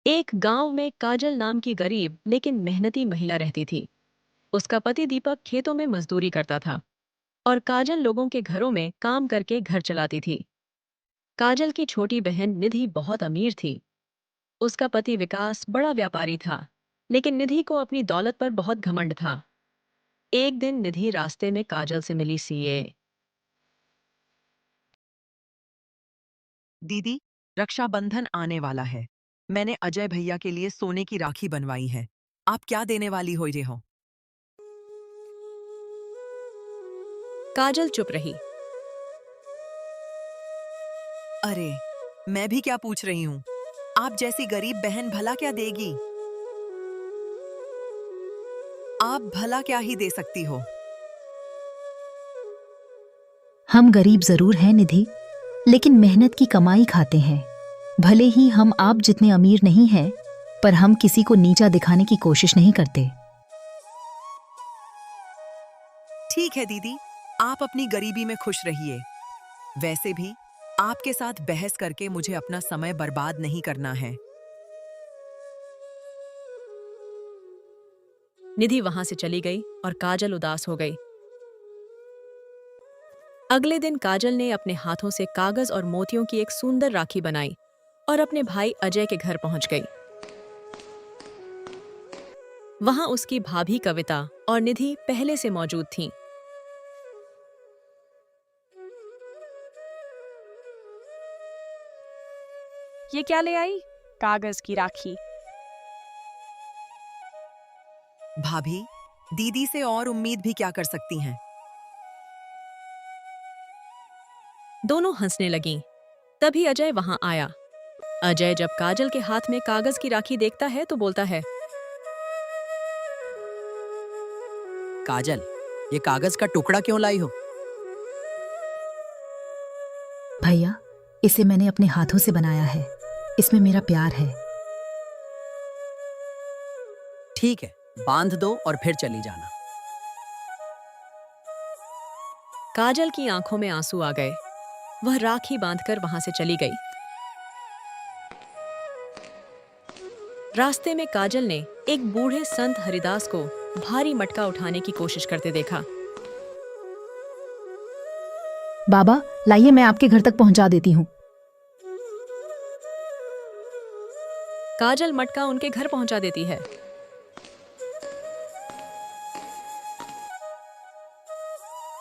एक गांव में काजल नाम की गरीब लेकिन मेहनती महिला रहती थी। उसका पति दीपक खेतों में मजदूरी करता था और काजल लोगों के घरों में काम करके घर चलाती थी। काजल की छोटी बहन निधि बहुत अमीर थी। उसका पति विकास बड़ा व्यापारी था, लेकिन निधि को अपनी दौलत पर बहुत घमंड था। एक दिन निधि रास्ते में काजल से मिली सीए। दीदी, रक्षाबंधन आने वाला है। मैंने अजय भैया के लिए सोने की राखी बनवाई है। आप क्या देने वाली हो ये हो? काजल चुप रही। अरे, मैं भी क्या पूछ रही हूँ? आप जैसी गरीब बहन भला क्या देगी? आप भला क्या ही दे सकती हो? हम गरीब जरूर हैं निधि, लेकिन मेहनत की कमाई खाते हैं। भले ही हम आप जितने अमीर नहीं हैं, पर हम किसी को नीचा दिखाने की कोशिश नहीं करते। ठीक है दीदी, आप अपनी गरीबी में खुश रहिए। वैसे भी, आपके साथ बहस करके मुझे अपना समय बर्बाद नहीं करना है। निधि वहां से चली गई और काजल उदास हो गई। अगले दिन काजल ने अपने हाथों से कागज और मोतियों की एक सुंदर राखी बनाई और अपने भाई अजय के घर पहुंच गई। वहां उसकी भाभी कविता और निधि पहले से मौजूद थीं। ये क्या ले आई? कागज की राखी। भाभी, दीदी से और उम्मीद भी क्या कर सकती हैं? दोनों हंसने लगीं। तभी अजय वहां आया। अजय जब काजल के हाथ में कागज की राखी देखता है तो बोलता है, काजल, ये कागज का टुकड़ा क्यों लाई हो? भैया, इसे मैंने अपने हाथों से बनाया है। इसमें मेरा प्यार है। ठीक है, बांध दो और फिर चली जाना। काजल की आंखों में आंसू आ गए। वह राखी बांधकर वहां से चली गई। रास्ते में काजल ने एक बूढ़े संत हरिदास को भारी मटका उठाने की कोशिश करते देखा। बाबा, लाइए, मैं आपके घर तक पहुंचा देती हूँ। काजल मटका उनके घर पहुंचा देती है।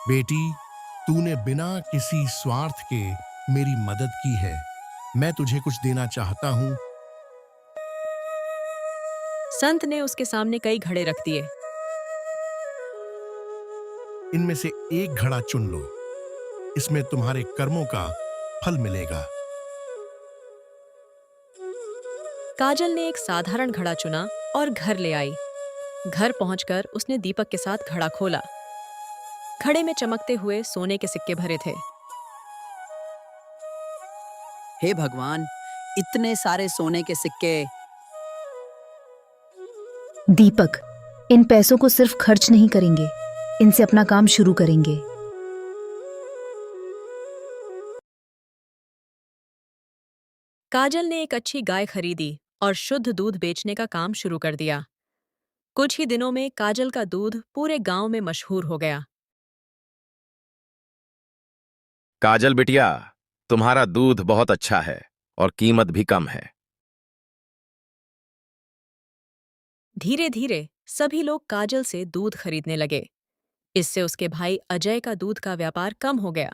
बेटी, तूने बिना किसी स्वार्थ के मेरी मदद की है। मैं तुझे कुछ देना चाहता हूँ। संत ने उसके सामने कई घड़े रख दिए। इनमें से एक घड़ा चुन लो। इसमें तुम्हारे कर्मों का फल मिलेगा। काजल ने एक साधारण घड़ा चुना और घर ले आई। घर पहुंचकर उसने दीपक के साथ घड़ा खोला। घड़े में चमकते हुए सोने के सिक्के भरे थे। हे भगवान, इतने सारे सोने के सिक्के! दीपक, इन पैसों को सिर्फ खर्च नहीं करेंगे, इनसे अपना काम शुरू करेंगे। काजल ने एक अच्छी गाय खरीदी और शुद्ध दूध बेचने का काम शुरू कर दिया। कुछ ही दिनों में काजल का दूध पूरे गांव में मशहूर हो गया। काजल बिटिया, तुम्हारा दूध बहुत अच्छा है और कीमत भी कम है। धीरे धीरे सभी लोग काजल से दूध खरीदने लगे। इससे उसके भाई अजय का दूध का व्यापार कम हो गया,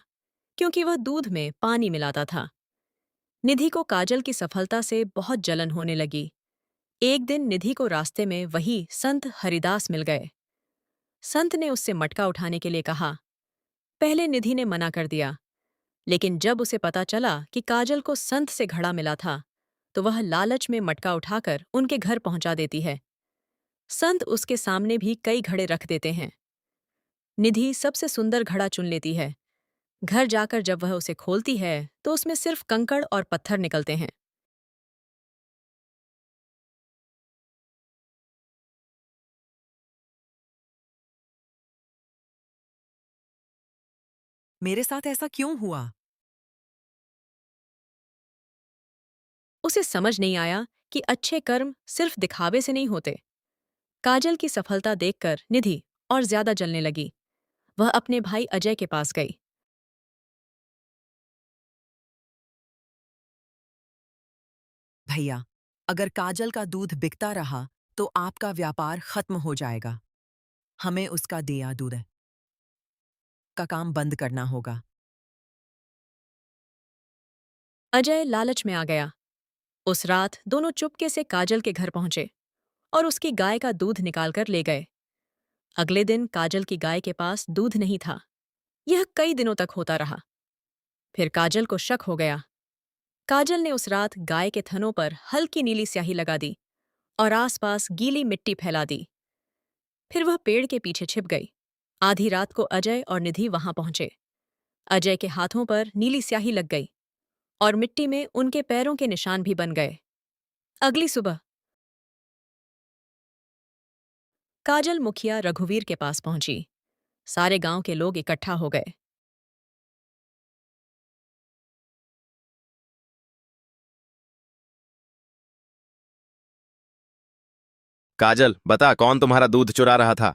क्योंकि वह दूध में पानी मिलाता था। निधि को काजल की सफलता से बहुत जलन होने लगी। एक दिन निधि को रास्ते में वही संत हरिदास मिल गए। संत ने उससे मटका उठाने के लिए कहा। पहले निधि ने मना कर दिया, लेकिन जब उसे पता चला कि काजल को संत से घड़ा मिला था, तो वह लालच में मटका उठाकर उनके घर पहुंचा देती है। संत उसके सामने भी कई घड़े रख देते हैं। निधि सबसे सुंदर घड़ा चुन लेती है। घर जाकर जब वह उसे खोलती है तो उसमें सिर्फ कंकड़ और पत्थर निकलते हैं। मेरे साथ ऐसा क्यों हुआ? उसे समझ नहीं आया कि अच्छे कर्म सिर्फ दिखावे से नहीं होते। काजल की सफलता देखकर निधि और ज्यादा जलने लगी। वह अपने भाई अजय के पास गई। भैया, अगर काजल का दूध बिकता रहा तो आपका व्यापार खत्म हो जाएगा। हमें उसका दिया दूध का काम बंद करना होगा। अजय लालच में आ गया। उस रात दोनों चुपके से काजल के घर पहुंचे और उसकी गाय का दूध निकालकर ले गए। अगले दिन काजल की गाय के पास दूध नहीं था। यह कई दिनों तक होता रहा। फिर काजल को शक हो गया। काजल ने उस रात गाय के थनों पर हल्की नीली स्याही लगा दी और आसपास गीली मिट्टी फैला दी। फिर वह पेड़ के पीछे छिप गई। आधी रात को अजय और निधि वहां पहुंचे। अजय के हाथों पर नीली स्याही लग गई और मिट्टी में उनके पैरों के निशान भी बन गए। अगली सुबह काजल मुखिया रघुवीर के पास पहुंची। सारे गांव के लोग इकट्ठा हो गए। काजल, बता कौन तुम्हारा दूध चुरा रहा था?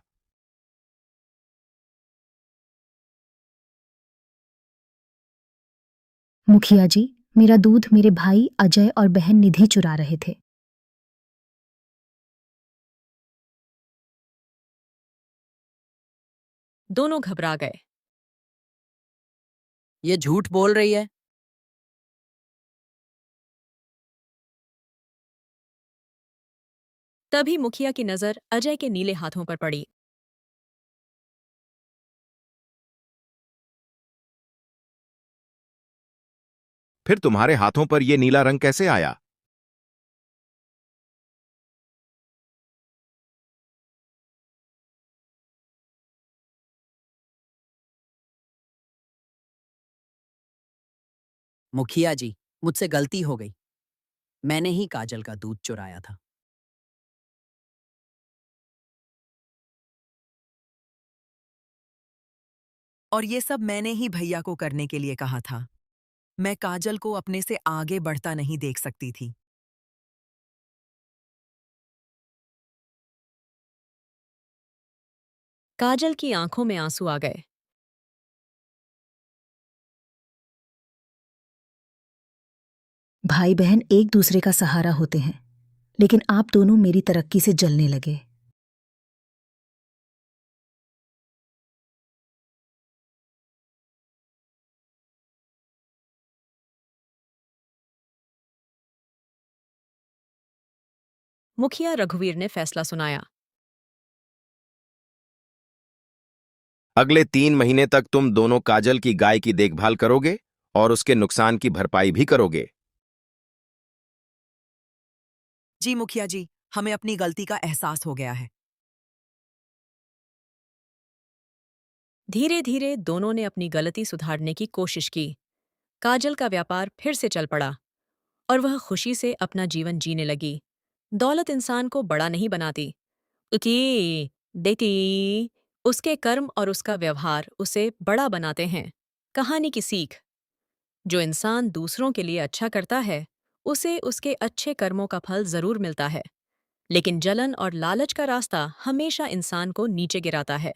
मुखिया जी, मेरा दूध मेरे भाई अजय और बहन निधि चुरा रहे थे। दोनों घबरा गए। ये झूठ बोल रही है। तभी मुखिया की नजर अजय के नीले हाथों पर पड़ी। फिर तुम्हारे हाथों पर ये नीला रंग कैसे आया? मुखिया जी, मुझसे गलती हो गई। मैंने ही काजल का दूध चुराया था। और ये सब मैंने ही भैया को करने के लिए कहा था। मैं काजल को अपने से आगे बढ़ता नहीं देख सकती थी। काजल की आंखों में आंसू आ गए। भाई बहन एक दूसरे का सहारा होते हैं, लेकिन आप दोनों मेरी तरक्की से जलने लगे। मुखिया रघुवीर ने फैसला सुनाया। अगले 3 महीने तक तुम दोनों काजल की गाय की देखभाल करोगे और उसके नुकसान की भरपाई भी करोगे। जी मुखिया जी, हमें अपनी गलती का एहसास हो गया है। धीरे धीरे दोनों ने अपनी गलती सुधारने की कोशिश की। काजल का व्यापार फिर से चल पड़ा और वह खुशी से अपना जीवन जीने लगी। दौलत इंसान को बड़ा नहीं बनाती, उती देती। उसके कर्म और उसका व्यवहार उसे बड़ा बनाते हैं। कहानी की सीख: जो इंसान दूसरों के लिए अच्छा करता है, उसे उसके अच्छे कर्मों का फल जरूर मिलता है, लेकिन जलन और लालच का रास्ता हमेशा इंसान को नीचे गिराता है।